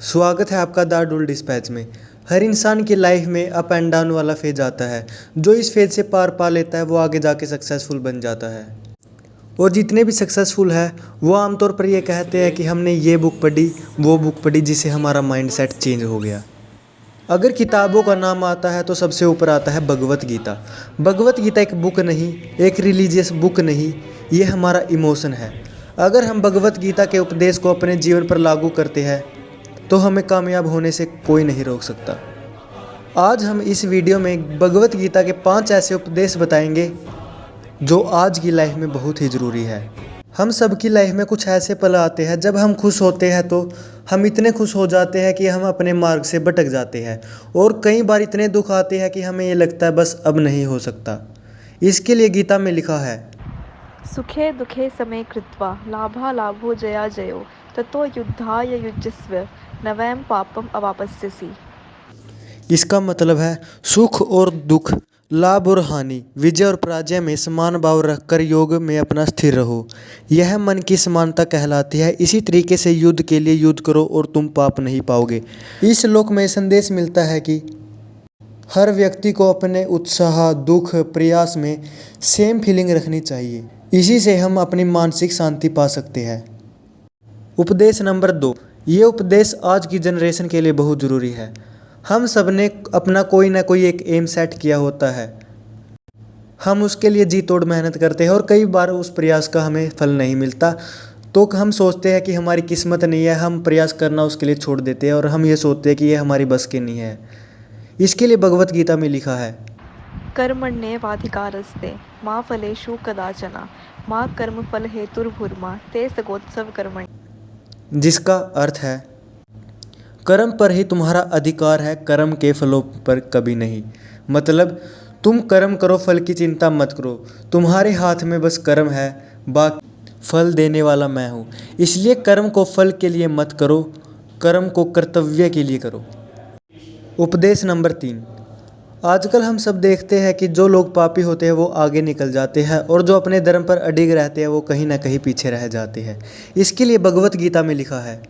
स्वागत है आपका द डुल डिस्पैच में। हर इंसान की लाइफ में अप एंड डाउन वाला फेज आता है। जो इस फेज से पार पा लेता है वो आगे जाके सक्सेसफुल बन जाता है। और जितने भी सक्सेसफुल है वो आमतौर पर ये कहते हैं कि हमने ये बुक पढ़ी, वो बुक पढ़ी, जिससे हमारा माइंडसेट चेंज हो गया। अगर किताबों का नाम आता है तो सबसे ऊपर आता है भगवत गीता। भगवत गीता एक बुक नहीं, एक रिलीजियस बुक नहीं, ये हमारा इमोशन है। अगर हम भगवत गीता के उपदेश को अपने जीवन पर लागू करते हैं तो हमें कामयाब होने से कोई नहीं रोक सकता। आज हम इस वीडियो में भगवत गीता के 5 ऐसे उपदेश बताएंगे जो आज की लाइफ में बहुत ही ज़रूरी है। हम सबकी लाइफ में कुछ ऐसे पल आते हैं जब हम खुश होते हैं तो हम इतने खुश हो जाते हैं कि हम अपने मार्ग से भटक जाते हैं, और कई बार इतने दुख आते हैं कि हमें ये लगता है बस अब नहीं हो सकता। इसके लिए गीता में लिखा है, सुखे दुखे समे कृत्वा लाभा लाभो जया जयो ततो युद्धाय युज्यस्व नवैम पापम अवापस्यसि। इसका मतलब है सुख और दुख, लाभ और हानि, विजय और पराजय में समान भाव रखकर योग में अपना स्थिर रहो। यह मन की समानता कहलाती है। इसी तरीके से युद्ध के लिए युद्ध करो और तुम पाप नहीं पाओगे। इस श्लोक में संदेश मिलता है कि हर व्यक्ति को अपने उत्साह, दुख, प्रयास में सेम फीलिंग रखनी चाहिए। इसी से हम अपनी मानसिक शांति पा सकते हैं। उपदेश नंबर 2। ये उपदेश आज की जनरेशन के लिए बहुत ज़रूरी है। हम सब ने अपना कोई ना कोई एक एम सेट किया होता है। हम उसके लिए जी तोड़ मेहनत करते हैं और कई बार उस प्रयास का हमें फल नहीं मिलता, तो हम सोचते हैं कि हमारी किस्मत नहीं है, हम प्रयास करना उसके लिए छोड़ देते हैं और हम ये सोचते हैं कि ये हमारी बस की नहीं है। इसके लिए भगवत गीता में लिखा है, कर्मण्येवाधिकारस्ते मा फलेषु कदाचन मा कर्मफल हेतुर्भुर्मा ते सगोत्सव कर्मणि। जिसका अर्थ है कर्म पर ही तुम्हारा अधिकार है, कर्म के फलों पर कभी नहीं। मतलब तुम कर्म करो, फल की चिंता मत करो, तुम्हारे हाथ में बस कर्म है, बाकी फल देने वाला मैं हूँ। इसलिए कर्म को फल के लिए मत करो, कर्म को कर्तव्य के लिए करो। उपदेश नंबर 3। आजकल हम सब देखते हैं कि जो लोग पापी होते हैं वो आगे निकल जाते हैं और जो अपने धर्म पर अडिग रहते हैं वो कहीं ना कहीं पीछे रह जाते हैं। इसके लिए भगवत गीता में लिखा है,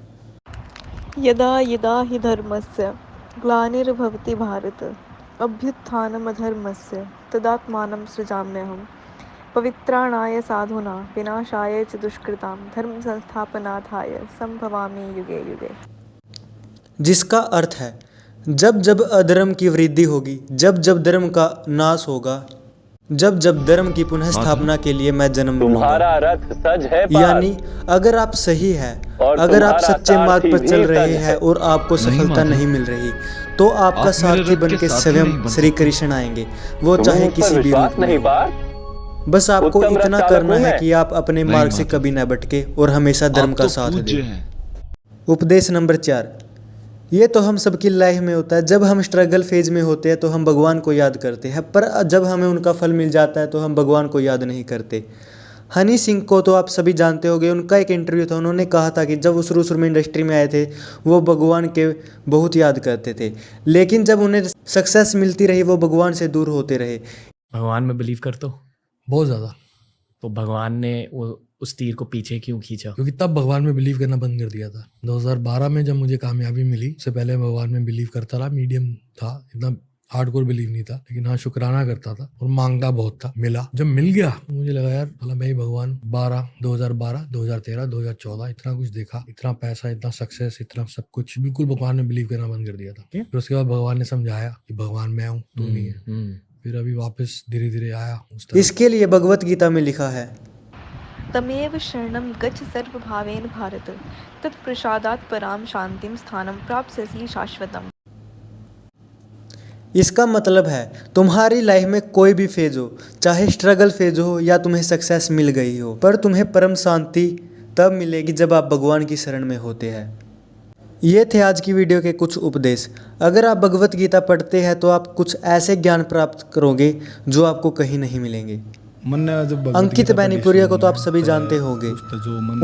यदा यदा हि धर्मस्य ग्लानिर्भवति भारत अभ्युत्थानमधर्मस्य तदात्मानं सृजाम्यहम् पवित्राणाय साधूनां विनाशाय च दुष्कृतां धर्म संस्थापनार्थाय संभवामि युगे युगे। जिसका अर्थ है जब जब अधर्म की वृद्धि होगी, जब जब धर्म का नाश होगा, जब जब धर्म की पुनः स्थापना के लिए मैं जन्म लूंगा। तुम्हारा रथ सज है पार, यानी अगर आप सही है, और अगर आप तुम्हारा सच्चे मार्ग पर सारथी चल भी रहे सज हैं और आपको सफलता नहीं मिल रही, तो आपका आप मेरे सारथी रथ बन के के साथी स्वयं नहीं बन श्री सकते। कृष्ण आएंगे, वो तुम चाहे मुझ पर किसी भी विश्वास रूप में नहीं हो। पार। बस आपको उत्तम इतना रथ करना चालक है हूं कि आप अपने नहीं मार्ग से माता। कभी न भटके और हमेशा धर्म आप का तो साथ पूज्य दें। हैं। उपदेश नंबर 4। ये तो हम सबकी लाइफ में होता है। जब हम स्ट्रगल फेज में होते हैं तो हम भगवान को याद करते हैं, पर जब हमें उनका फल मिल जाता है तो हम भगवान को याद नहीं करते। हनी सिंह को तो आप सभी जानते होंगे, उनका एक इंटरव्यू था, उन्होंने कहा था कि जब वो शुरू शुरू में इंडस्ट्री में आए थे वो भगवान के बहुत याद करते थे, लेकिन जब उन्हें सक्सेस मिलती रही वो भगवान से दूर होते रहे। भगवान में बिलीव करते हो? बहुत ज़्यादा। तो भगवान ने वो उस तीर को पीछे क्यों खींचा? क्योंकि तब भगवान में बिलीव करना बंद कर दिया था। 2012 में जब मुझे कामयाबी मिली, उससे पहले भगवान में बिलीव करता रहा, मीडियम था, इतना हार्डकोर बिलीव नहीं था, लेकिन हाँ शुक्राना करता था और मांगता बहुत था। मिला, जब मिल गया तो मुझे लगा यार भला मैं ही भगवान। 2012, 2013, 2014 इतना कुछ देखा, इतना पैसा, इतना सक्सेस, इतना सब कुछ, बिल्कुल भगवान में बिलीव करना बंद कर दिया था। फिर उसके बाद भगवान ने समझाया कि भगवान मैं हूँ, तू नहीं है। फिर अभी वापस धीरे धीरे आया उस तरफ। इसके लिए भगवत गीता में लिखा है, तमेव शरणं गच्छ सर्वभावेन भारत तत्प्रसादात् परां शांतिं स्थानं प्राप्स्यसि शाश्वतम्। इसका मतलब है तुम्हारी लाइफ में कोई भी फेज हो, चाहे स्ट्रगल फेज हो या तुम्हें सक्सेस मिल गई हो, पर तुम्हें परम शांति तब मिलेगी जब आप भगवान की शरण में होते हैं। ये थे आज की वीडियो के कुछ उपदेश। अगर आप भगवत गीता पढ़ते हैं तो आप कुछ ऐसे ज्ञान प्राप्त करोगे जो आपको कहीं नहीं मिलेंगे। अंकित बैनीपुरिया को तो आप सभी जानते होंगे।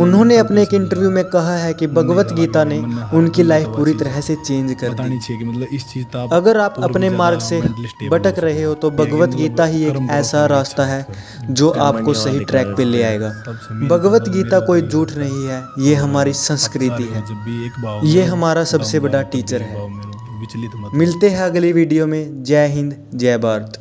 उन्होंने अपने एक इंटरव्यू में कहा है कि भगवत गीता ने उनकी लाइफ पूरी तरह से चेंज कर दी। अगर आप अपने मार्ग से भटक रहे हो तो भगवत गीता ही एक ऐसा रास्ता है जो आपको सही ट्रैक पे ले आएगा। भगवत गीता कोई झूठ नहीं है, ये हमारी संस्कृति है, ये हमारा सबसे बड़ा टीचर है। मिलते हैं अगली वीडियो में। जय हिंद, जय भारत।